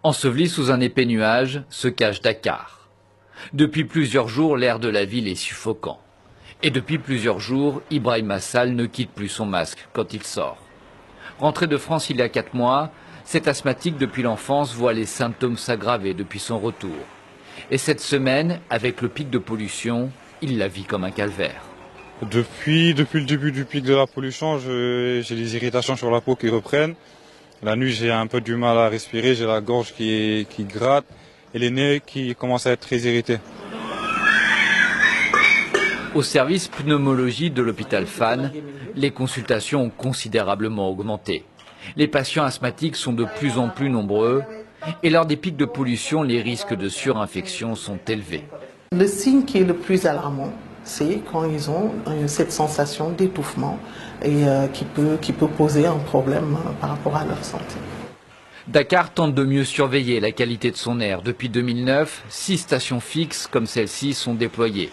Enseveli sous un épais nuage se cache Dakar. Depuis plusieurs jours, l'air de la ville est suffocant. Et depuis plusieurs jours, Ibrahima Sall ne quitte plus son masque quand il sort. Rentré de France il y a 4 mois, cet asthmatique depuis l'enfance voit les symptômes s'aggraver depuis son retour. Et cette semaine, avec le pic de pollution, il la vit comme un calvaire. Depuis le début du pic de la pollution, j'ai des irritations sur la peau qui reprennent. La nuit, j'ai un peu du mal à respirer, j'ai la gorge qui gratte et les nez qui commencent à être très irrités. Au service pneumologie de l'hôpital Fann, les consultations ont considérablement augmenté. Les patients asthmatiques sont de plus en plus nombreux et lors des pics de pollution, les risques de surinfection sont élevés. Le signe qui est le plus alarmant, c'est quand ils ont cette sensation d'étouffement et qui peut poser un problème par rapport à leur santé. Dakar tente de mieux surveiller la qualité de son air. Depuis 2009, 6 stations fixes comme celle-ci sont déployées.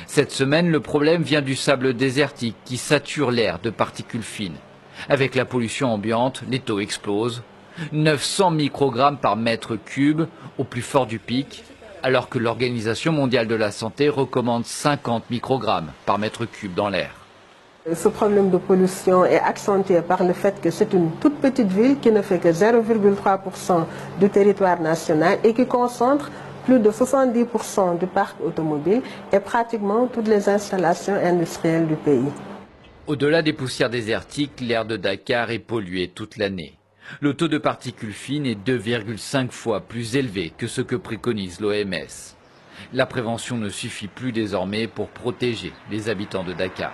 Cette semaine, le problème vient du sable désertique qui sature l'air de particules fines. Avec la pollution ambiante, les taux explosent. 900 microgrammes par mètre cube au plus fort du pic, alors que l'Organisation mondiale de la santé recommande 50 microgrammes par mètre cube dans l'air. Ce problème de pollution est accentué par le fait que c'est une toute petite ville qui ne fait que 0,3% du territoire national et qui concentre plus de 70% du parc automobile et pratiquement toutes les installations industrielles du pays. Au-delà des poussières désertiques, l'air de Dakar est pollué toute l'année. Le taux de particules fines est 2,5 fois plus élevé que ce que préconise l'OMS. La prévention ne suffit plus désormais pour protéger les habitants de Dakar.